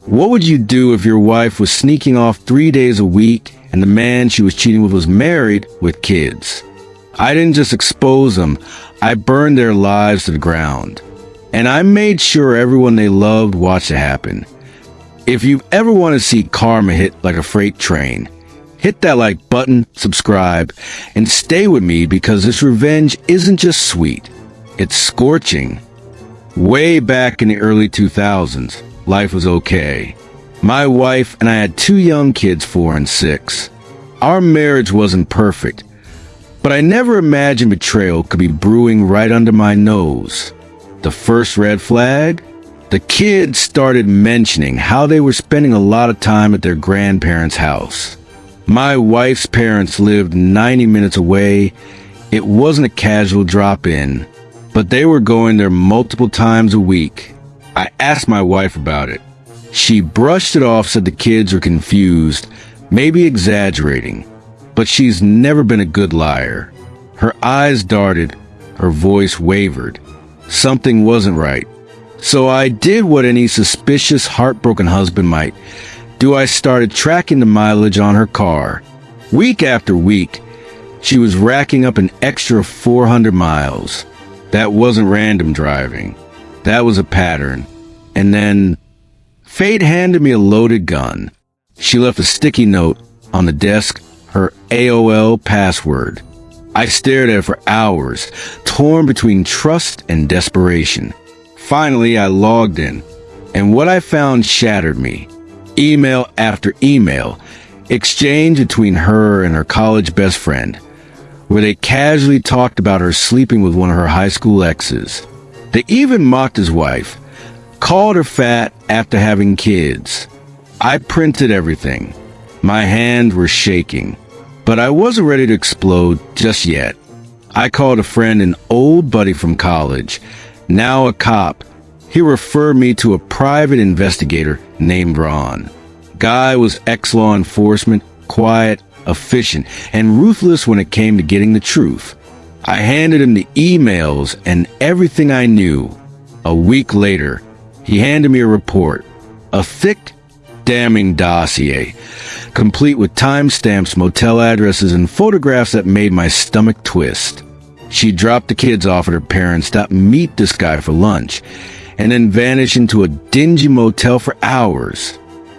What would you do if your wife was sneaking off 3 days a week and the man she was cheating with was married with kids? I didn't just expose them, I burned their lives to the ground. And I made sure everyone they loved watched it happen. If you ever want to see karma hit like a freight train, hit that like button, subscribe, and stay with me because this revenge isn't just sweet, it's scorching. Way back in the early 2000s, life was okay. My wife and I had 2 young kids, 4 and 6. Our marriage wasn't perfect, but I never imagined betrayal could be brewing right under my nose. The first red flag? The kids started mentioning how they were spending a lot of time at their grandparents' house. My wife's parents lived 90 minutes away. It wasn't a casual drop-in, but they were going there multiple times a week. I asked my wife about it. She brushed it off, said the kids were confused, maybe exaggerating, but she's never been a good liar. Her eyes darted, her voice wavered. Something wasn't right. So I did what any suspicious, heartbroken husband might do. I started tracking the mileage on her car. Week after week, she was racking up an extra 400 miles. That wasn't random driving. That was a pattern. And then, fate handed me a loaded gun. She left a sticky note on the desk, her AOL password. I stared at it for hours, torn between trust and desperation. Finally, I logged in, and what I found shattered me. Email after email, exchanged between her and her college best friend, where they casually talked about her sleeping with one of her high school exes. They even mocked his wife, called her fat after having kids. I printed everything. My hands were shaking, but I wasn't ready to explode just yet. I called a friend, an old buddy from college, now a cop. He referred me to a private investigator named Ron. Guy was ex-law enforcement, quiet, efficient, and ruthless when it came to getting the truth. I handed him the emails and everything I knew. A week later, he handed me a report, a thick, damning dossier, complete with timestamps, motel addresses, and photographs that made my stomach twist. She dropped the kids off at her parents' to meet this guy for lunch, and then vanished into a dingy motel for hours.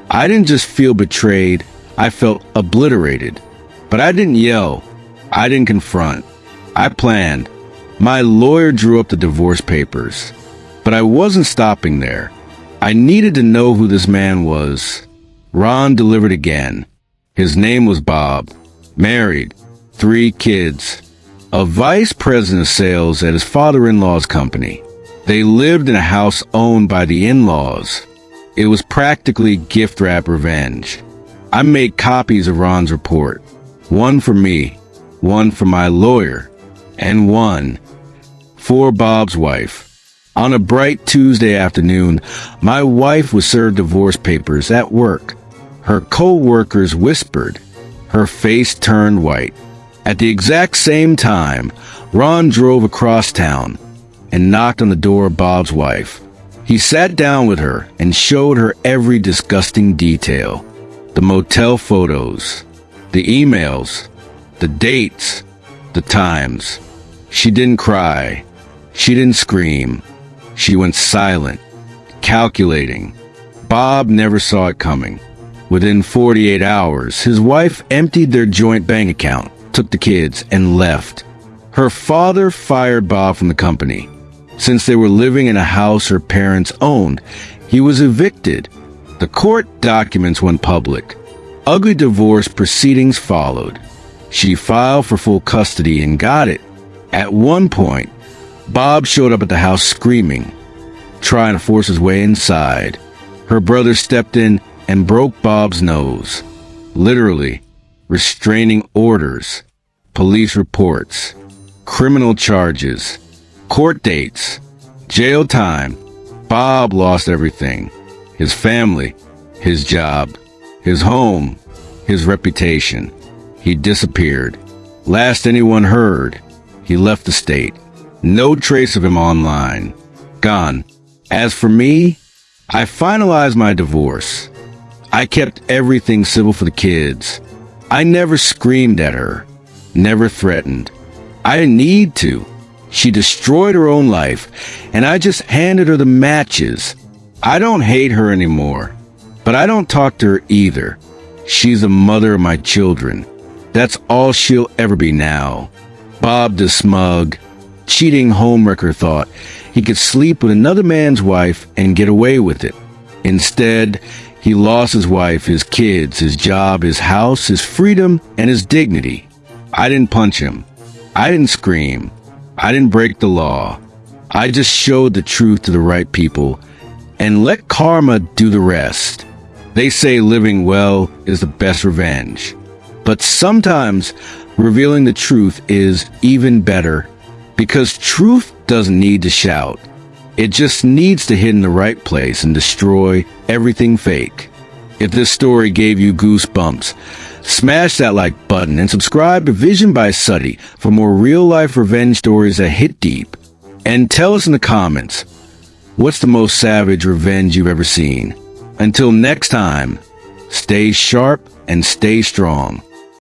I didn't just feel betrayed, I felt obliterated. But I didn't yell. I didn't confront. I planned. My lawyer drew up the divorce papers. But I wasn't stopping there. I needed to know who this man was. Ron delivered again. His name was Bob. Married. 3 kids. A vice president of sales at his father-in-law's company. They lived in a house owned by the in-laws. It was practically gift wrap revenge. I made copies of Ron's report. One for me, one for my lawyer, and one for Bob's wife. On a bright Tuesday afternoon, my wife was served divorce papers at work. Her co-workers whispered. Her face turned white. At the exact same time, Ron drove across town and knocked on the door of Bob's wife. He sat down with her and showed her every disgusting detail. The motel photos, the emails, the dates, the times. She didn't cry. She didn't scream. She went silent, calculating. Bob never saw it coming. Within 48 hours, his wife emptied their joint bank account, took the kids, and left. Her father fired Bob from the company. Since they were living in a house her parents owned, he was evicted. The court documents went public. Ugly divorce proceedings followed. She filed for full custody and got it. At one point, Bob showed up at the house screaming, trying to force his way inside. Her brother stepped in and broke Bob's nose. Literally, restraining orders, police reports, criminal charges, court dates, jail time. Bob lost everything. His family, his job, his home, his reputation. He disappeared. Last anyone heard, he left the state. No trace of him online. Gone. As for me, I finalized my divorce. I kept everything civil for the kids. I never screamed at her, never threatened. I didn't need to. She destroyed her own life, and I just handed her the matches. I don't hate her anymore, but I don't talk to her either. She's the mother of my children. That's all she'll ever be now. Bob the smug, cheating homewrecker thought he could sleep with another man's wife and get away with it. Instead, he lost his wife, his kids, his job, his house, his freedom, and his dignity. I didn't punch him. I didn't scream. I didn't break the law. I just showed the truth to the right people and let karma do the rest. They say living well is the best revenge. But sometimes revealing the truth is even better, because truth doesn't need to shout. It just needs to hit in the right place and destroy everything fake. If this story gave you goosebumps, smash that like button and subscribe to Vision by Suddy for more real-life revenge stories that hit deep. And tell us in the comments, what's the most savage revenge you've ever seen? Until next time, stay sharp and stay strong.